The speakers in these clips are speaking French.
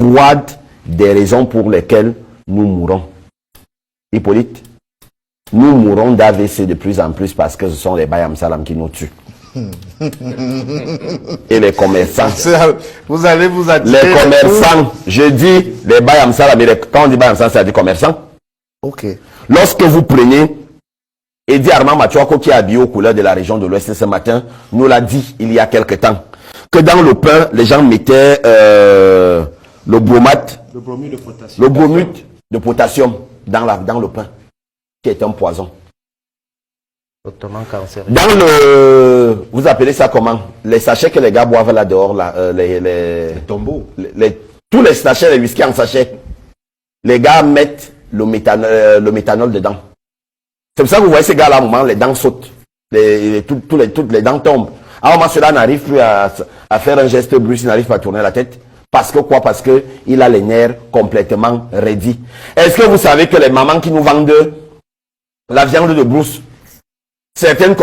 froide des raisons pour lesquelles nous mourons. Hippolyte, nous mourons d'AVC de plus en plus parce que ce sont les Bayam Salam qui nous tuent. Et les commerçants. Vous allez vous attirer. Les commerçants, je dis les Bayam Salam, quand on dit Bayam Salam, c'est des commerçants. Ok. Lorsque vous prenez Eddie Armand Machuako, qui est habillé aux couleurs de la région de l'Ouest ce matin, nous l'a dit il y a quelque temps, que dans le pain, les gens mettaient le bromate, le bromure de potassium dans le pain, qui est un poison. Dans le... Vous appelez ça comment? Les sachets que les gars boivent là dehors, là, les tombeaux. Tous les sachets, les whisky en sachet. Les gars mettent le méthanol dedans. C'est pour ça que vous voyez ces gars-là, à un moment, les dents sautent. Toutes les dents tombent. À un moment, cela n'arrive plus à faire un geste brusque, il n'arrive pas à tourner la tête. Parce que quoi? Parce que il a les nerfs complètement raidis. Est-ce que vous savez que les mamans qui nous vendent la viande de brousse, certaines,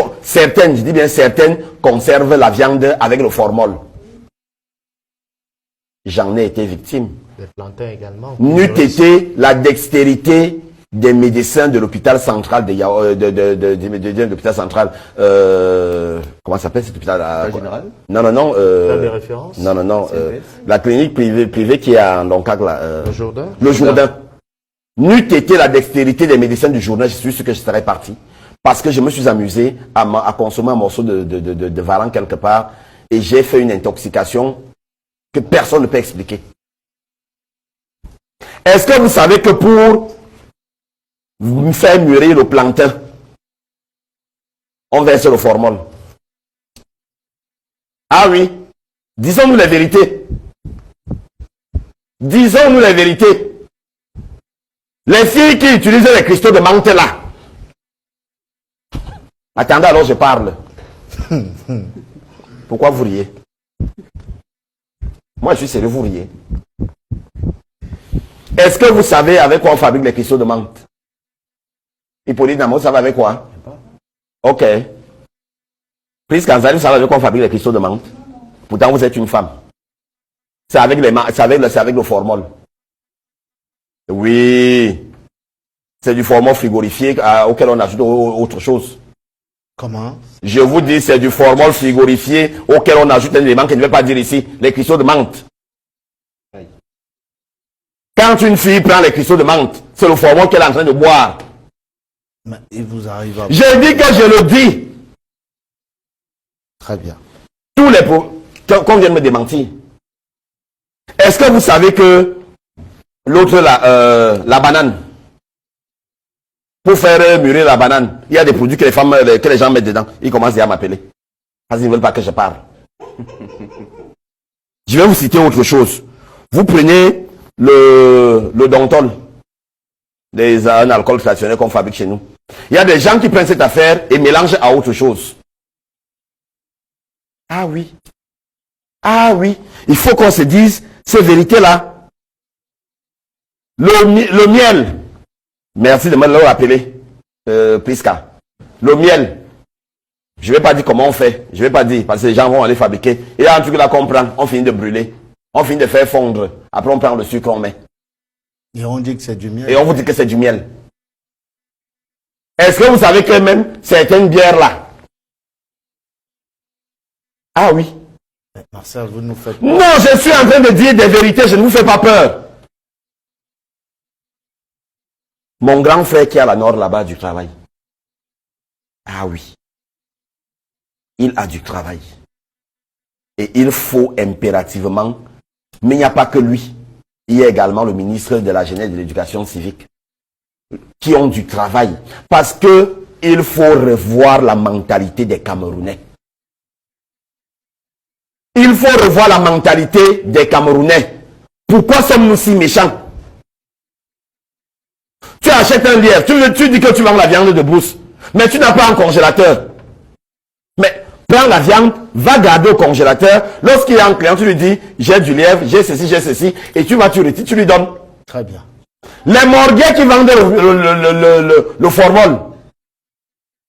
je dis bien certaines, conservent la viande avec le formol. J'en ai été victime. Les plantains également. N'eût été la dextérité des médecins de l'hôpital central de l'hôpital central. Comment s'appelle cet hôpital? Général? Non, non, non. Des références? Non, non, non. La clinique privée qui est à Loncac, là. Le Jourdain? Le Jourdain. N'eût été la dextérité des médecins du Jourdain, je suis sûr que je serais parti. Parce que je me suis amusé à consommer un morceau de varan quelque part et j'ai fait une intoxication que personne ne peut expliquer. Est-ce que vous savez que pour faire mûrir le plantain, on verse le formol? Ah oui, disons-nous la vérité. Disons-nous la vérité. Les filles qui utilisent les cristaux de menthe là. Attendez, alors je parle. Pourquoi vous riez? Moi je suis sérieux, vous riez. Est-ce que vous savez avec quoi on fabrique les cristaux de menthe? Hippolyte Namo, ça va avec quoi? Ok. Prise Kanzali, vous savez avec quoi on fabrique les cristaux de menthe? Pourtant vous êtes une femme. C'est avec le formol. Oui. C'est du formol frigorifié auquel on ajoute autre chose. Comment? Je vous dis, c'est du formol frigorifié auquel on ajoute un élément que je ne vais pas dire ici, les cristaux de menthe. Quand une fille prend les cristaux de menthe, c'est le formol qu'elle est en train de boire. Mais il vous arrive à... Je dis que je le dis. Très bien. Tous les qu'on vient de me démentir. Est-ce que vous savez que l'autre, la banane, pour faire mûrir la banane, il y a des produits que les gens mettent dedans. Ils commencent à m'appeler. Parce qu'ils ne veulent pas que je parle. Je vais vous citer autre chose. Vous prenez le Dontol, un alcool traditionnel qu'on fabrique chez nous. Il y a des gens qui prennent cette affaire et mélangent à autre chose. Ah oui. Ah oui. Il faut qu'on se dise ces vérités-là. Le miel. Merci de me le rappeler, Priska. Le miel. Je ne vais pas dire comment on fait. Je ne vais pas dire parce que les gens vont aller fabriquer. Et là, un truc là qu'on prend, on finit de brûler. On finit de faire fondre. Après, on prend le sucre, on met. Et on dit que c'est du miel. Et on vous dit que c'est du miel. Est-ce que vous savez que même certaines bières là? Ah oui. Marcel, vous nous faites... Non, je suis en train de dire des vérités, je ne vous fais pas peur. Mon grand frère qui est à la nord là-bas du travail. Ah oui. Il a du travail. Et il faut impérativement, mais il n'y a pas que lui. Il y a également le ministre de la Jeunesse et de l'Éducation civique qui ont du travail. Parce que il faut revoir la mentalité des Camerounais. Il faut revoir la mentalité des Camerounais. Pourquoi sommes-nous si méchants? Tu achètes un lièvre, tu dis que tu vends la viande de brousse, mais tu n'as pas un congélateur. Mais prends la viande, va garder au congélateur. Lorsqu'il y a un client, tu lui dis, j'ai du lièvre, j'ai ceci, et tu vas, tu lui donnes. Très bien. Les morguets qui vendent le formol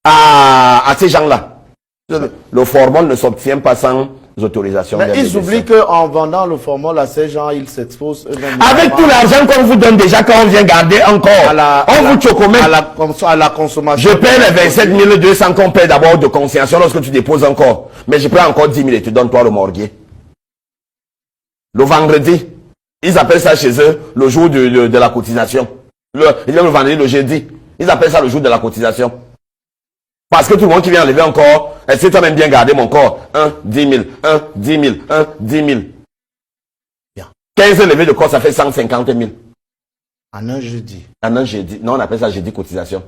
à ces gens-là. Le formol ne s'obtient pas sans autorisations. Mais des ils oublient médecins. qu'en vendant le formol à ces gens, ils s'exposent eux-mêmes. Avec tout l'argent qu'on vous donne déjà, quand on vient garder encore, on vous chocomène. À la consommation. Je paie les 27 200 qu'on paie d'abord de consignation lorsque tu déposes encore. Mais je prends encore 10 000 et tu donnes toi le morguier. Le vendredi, ils appellent ça chez eux le jour de la cotisation. Le vendredi, le jeudi. Ils appellent ça le jour de la cotisation. Parce que tout le monde qui vient enlever encore, est-ce que toi même bien garder mon corps? 1, 10 000, 1, 10 000, 1, 10 000. Bien. 15 levées de corps, ça fait 150 000. En un jeudi. En un jeudi. Non, on appelle ça jeudi cotisation.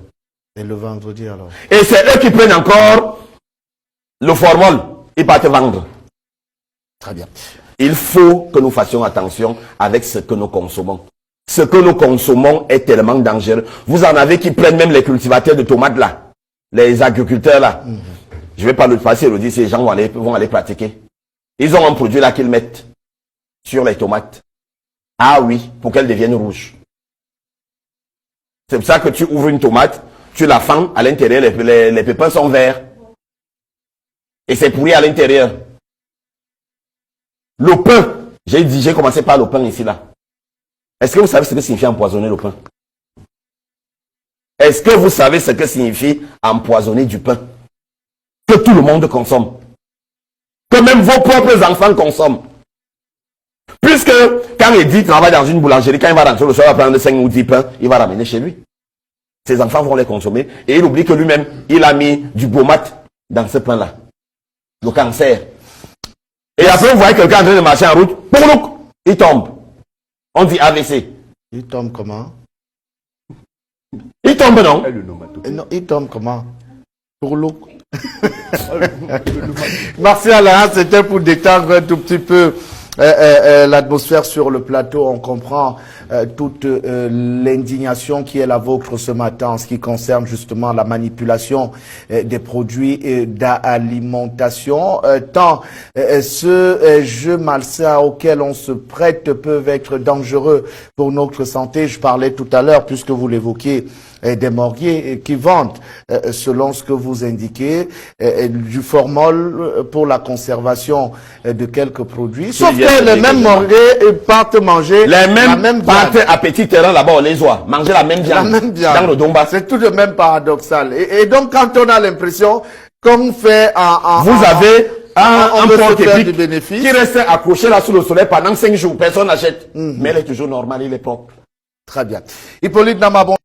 Et le vendredi alors. Et c'est eux qui prennent encore le formol. Ils partent vendre. Très bien. Il faut que nous fassions attention avec ce que nous consommons. Ce que nous consommons est tellement dangereux. Vous en avez qui prennent même les cultivateurs de tomates là. Les agriculteurs là. Je ne vais pas le passer, le dire, ces gens vont aller pratiquer. Ils ont un produit là qu'ils mettent sur les tomates. Ah oui, pour qu'elles deviennent rouges. C'est pour ça que tu ouvres une tomate, tu la fends, à l'intérieur, les pépins sont verts. Et c'est pourri à l'intérieur. Le pain, j'ai commencé par le pain ici là. Est-ce que vous savez ce que signifie empoisonner le pain? Est-ce que vous savez ce que signifie empoisonner du pain? Que tout le monde consomme. Que même vos propres enfants consomment. Puisque quand Edith travaille dans une boulangerie, quand il va rentrer le soir, il va prendre 5 ou 10 pains, il va ramener chez lui. Ses enfants vont les consommer. Et il oublie que lui-même, il a mis du bromate dans ce pain-là. Le cancer. Et après, vous voyez quelqu'un en train de marcher en route, il tombe. On dit AVC. Il tombe comment? Il tombe, non? Non, il tombe comment? Pour l'eau. Martial, hein, c'était pour détendre un tout petit peu l'atmosphère sur le plateau. On comprend toute l'indignation qui est la vôtre ce matin en ce qui concerne justement la manipulation des produits d'alimentation. Tant ce jeu malsain auquel on se prête peuvent être dangereux pour notre santé. Je parlais tout à l'heure, puisque vous l'évoquiez, des morguiers qui vendent, selon ce que vous indiquez, du formol pour la conservation de quelques produits. Sauf que les mêmes morguiers partent manger la même mêmes partent à petit terrain là-bas, on les voit. Manger la même viande. Dans le Donbass. C'est tout de même paradoxal. Et donc, quand on a l'impression qu'on fait vous avez un porc épic bénéfice qui reste accroché là sous le soleil pendant 5 jours. Personne n'achète. Mais il est toujours normal, il est propre. Très bien. Hippolyte Namabon.